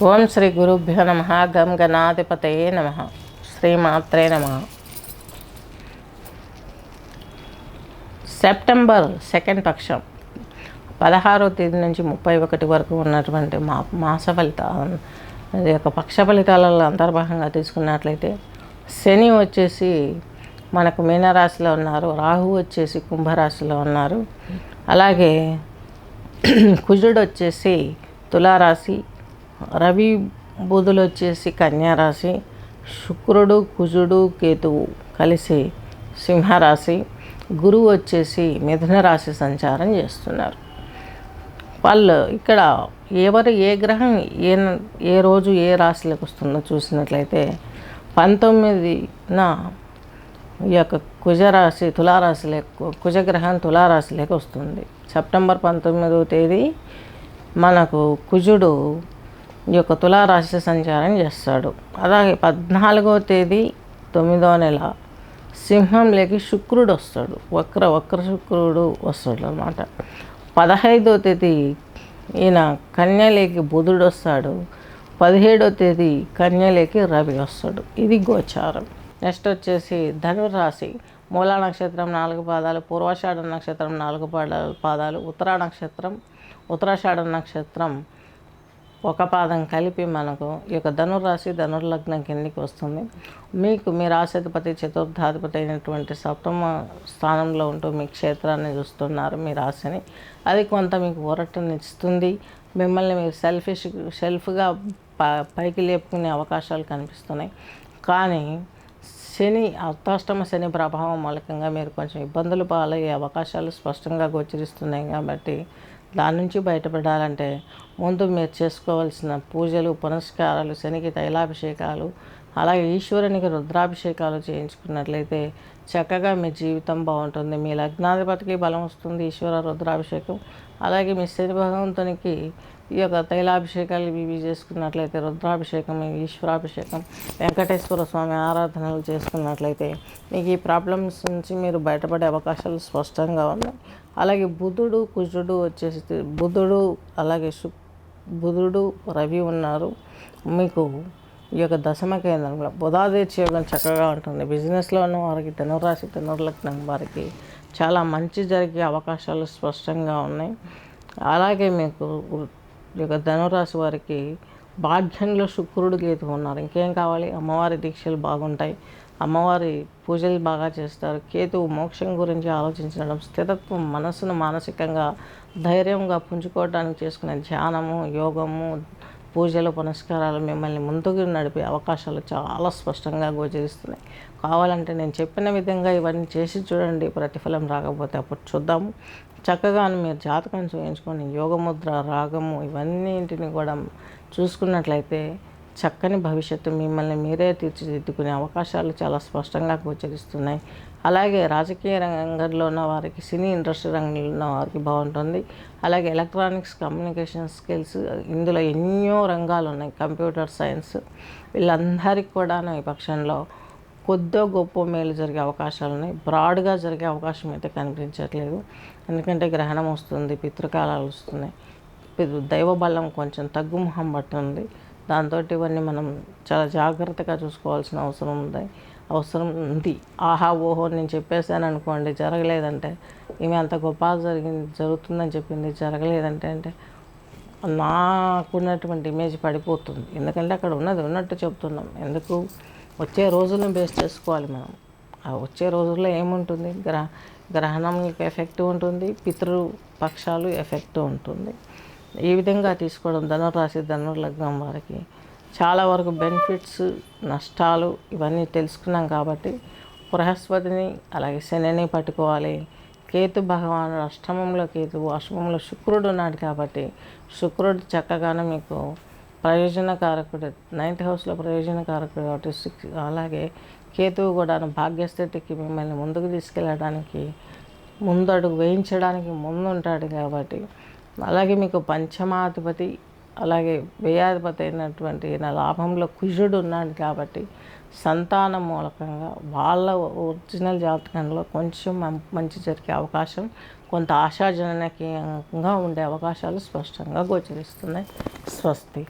ఓం శ్రీ గురుభ్యో నమ. గం గణాధిపతయే నమ. శ్రీమాత్రే నమ. సెప్టెంబర్ 2nd పక్షం 16వ తేదీ నుంచి 31 వరకు ఉన్నటువంటి మాస ఫలితాలు యొక్క పక్ష ఫలితాలలో అంతర్భాగంగా తీసుకున్నట్లయితే శని వచ్చేసి మనకు మీనరాశిలో ఉన్నారు, రాహు వచ్చేసి కుంభరాశిలో ఉన్నారు, అలాగే కుజుడు వచ్చేసి తులారాశి, రవి బుధులు వచ్చేసి కన్యారాశి, శుక్రుడు కుజుడు కేతువు కలిసి సింహరాశి, గురువు వచ్చేసి మిథున రాశి సంచారం చేస్తున్నారు. వాళ్ళు ఇక్కడ ఎవరు ఏ గ్రహం ఏ రోజు ఏ రాశిలోకి వస్తుందో చూసినట్లయితే 19న ఈ యొక్క కుజరాశి తులారాశిలోకి కుజగ్రహం తులారాశిలోకి వస్తుంది. సెప్టెంబర్ 19వ తేదీ మనకు కుజుడు ఈ యొక్క తులారాశి సంచారం చేస్తాడు. అలాగే 14వ తేదీ 9వ నెల సింహంలోకి శుక్రుడు వస్తాడు, వక్ర శుక్రుడు వస్తాడు అన్నమాట. 15వ తేదీ ఈయన కన్యలోకి బుధుడు వస్తాడు, 17వ తేదీ కన్యలోకి రవి వస్తాడు. ఇది గోచారం. నెక్స్ట్ వచ్చేసి ధనురాశి. మూలా నక్షత్రం 4 పాదాలు, పూర్వాషాఢ నక్షత్రం 4 పాదాలు, ఉత్తరా నక్షత్రం ఉత్తరాషాఢ నక్షత్రం 1 పాదం కలిపి మనకు ఈ యొక్క ధనుర్రాశి ధనుర్లగ్నం కిందికి వస్తుంది. మీకు మీ రాశిధిపతి చతుర్థాధిపతి అయినటువంటి సప్తమ స్థానంలో ఉంటూ మీ క్షేత్రాన్ని చూస్తున్నారు, మీ రాశిని. అది కొంత మీకు ఊరటనిస్తుంది. మిమ్మల్ని మీరు సెల్ఫ్గా పైకి లేపుకునే అవకాశాలు కనిపిస్తున్నాయి. కానీ అర్ధాష్టమ శని ప్రభావం మూలకంగా మీరు కొంచెం ఇబ్బందులు పాలయ్యే అవకాశాలు స్పష్టంగా గోచరిస్తున్నాయి. కాబట్టి దాని నుంచి బయటపడాలంటే ముందు మీరు చేసుకోవాల్సిన పూజలు పునస్కారాలు, శనికి తైలాభిషేకాలు, అలాగే ఈశ్వరునికి రుద్రాభిషేకాలు చేయించుకున్నట్లయితే చక్కగా మీ జీవితం బాగుంటుంది. మీ లగ్నాధిపతికి బలం వస్తుంది ఈశ్వర రుద్రాభిషేకం. అలాగే మీ శని భగవంతునికి ఈ యొక్క తైలాభిషేకాలు ఇవి చేసుకున్నట్లయితే రుద్రాభిషేకం, ఈశ్వరాభిషేకం, వెంకటేశ్వర స్వామి ఆరాధనలు చేసుకున్నట్లయితే మీకు ఈ ప్రాబ్లమ్స్ నుంచి మీరు బయటపడే అవకాశాలు స్పష్టంగా ఉన్నాయి. అలాగే బుధుడు కుజుడు వచ్చేసి అలాగే బుధుడు రవి ఉన్నారు. మీకు ఈ యొక్క దశమ కేంద్రంలో బుధాదిత్య యోగం చక్కగా ఉంటుంది. బిజినెస్లో ఉన్న వారికి ధనురాశి ధనుర్లగ్నం వారికి చాలా మంచి జరిగే అవకాశాలు స్పష్టంగా ఉన్నాయి. అలాగే మీకు ఈ యొక్క ధనురాశి వారికి భాగ్యంలో శుక్రుడు కేతు ఉన్నారు. ఇంకేం కావాలి? అమ్మవారి దీక్షలు బాగుంటాయి, అమ్మవారి పూజలు బాగా చేస్తారు. కేతువు మోక్షం గురించి ఆలోచించడం, స్థిరత్వం, మనసును మానసికంగా ధైర్యంగా పుంజుకోవడానికి చేసుకునే ధ్యానము, యోగము, పూజలు పునస్కారాలు మిమ్మల్ని ముందుకు నడిపే అవకాశాలు చాలా స్పష్టంగా గోచరిస్తున్నాయి. కావాలంటే నేను చెప్పిన విధంగా ఇవన్నీ చేసి చూడండి, ప్రతిఫలం రాకపోతే అప్పుడు చూద్దాము. చక్కగా మీరు జాతకం చూయించుకొని యోగముద్ర, రాగము ఇవన్నింటిని కూడా చూసుకున్నట్లయితే చక్కని భవిష్యత్తు మిమ్మల్ని మీరే తీర్చిదిద్దుకునే అవకాశాలు చాలా స్పష్టంగా గోచరిస్తున్నాయి. అలాగే రాజకీయ రంగంలో ఉన్న వారికి, సినీ ఇండస్ట్రీ రంగంలో ఉన్న వారికి బాగుంటుంది. అలాగే ఎలక్ట్రానిక్స్, కమ్యూనికేషన్ స్కిల్స్, ఇందులో ఎన్నో రంగాలు ఉన్నాయి, కంప్యూటర్ సైన్స్, వీళ్ళందరికీ కూడా ఈ పక్షంలో కొద్దో గొప్ప మేలు జరిగే అవకాశాలు ఉన్నాయి. బ్రాడ్గా జరిగే అవకాశం అయితే కనిపించట్లేదు. ఎందుకంటే గ్రహణం వస్తుంది, పితృకాలాలు వస్తున్నాయి, దైవ బలం కొంచెం తగ్గుముఖం పట్టుంది. దాంతో ఇవన్నీ మనం చాలా జాగ్రత్తగా చూసుకోవాల్సిన అవసరం ఉంది. ఆహా ఓహో నేను చెప్పేసాను అనుకోండి, జరగలేదంటే ఈమె అంత గొప్ప జరుగుతుందని చెప్పింది జరగలేదంటే నాకున్నటువంటి ఇమేజ్ పడిపోతుంది. ఎందుకంటే అక్కడ ఉన్నట్టు చెప్తున్నాం. ఎందుకు? వచ్చే రోజులను బేస్ చేసుకోవాలి మనం. ఆ వచ్చే రోజుల్లో ఏముంటుంది? గ్రహణం ఎఫెక్ట్ ఉంటుంది, పితృపక్షాలు ఎఫెక్ట్ ఉంటుంది. ఈ విధంగా తీసుకోవడం ధనురాశి ధనుర్లగ్నం వారికి చాలా వరకు బెనిఫిట్స్, నష్టాలు ఇవన్నీ తెలుసుకున్నాం. కాబట్టి బృహస్పతిని అలాగే శనిని పట్టుకోవాలి. కేతు భగవానుడు అష్టమంలో కేతువు, అష్టమంలో శుక్రుడు ఉన్నాడు. కాబట్టి శుక్రుడు చక్కగానే మీకు ప్రయోజనకారకుడు, 9th హౌస్లో ప్రయోజనకారకుడు కాబట్టి అలాగే కేతువు కూడా భాగ్యస్థితికి మిమ్మల్ని ముందుకు తీసుకెళ్ళడానికి, ముందడుగు వేయించడానికి ముందు ఉంటాడు. కాబట్టి అలాగే మీకు పంచమాధిపతి అలాగే వ్యయాధిపతి అయినటువంటి నా లాభంలో కుజుడు ఉన్నాడు. కాబట్టి సంతానం మూలకంగా వాళ్ళ ఒరిజినల్ జాతకంలో కొంచెం మంచి జరిగే అవకాశం, కొంత ఆశాజనకంగా ఉండే అవకాశాలు స్పష్టంగా గోచరిస్తున్నాయి. స్వస్తి.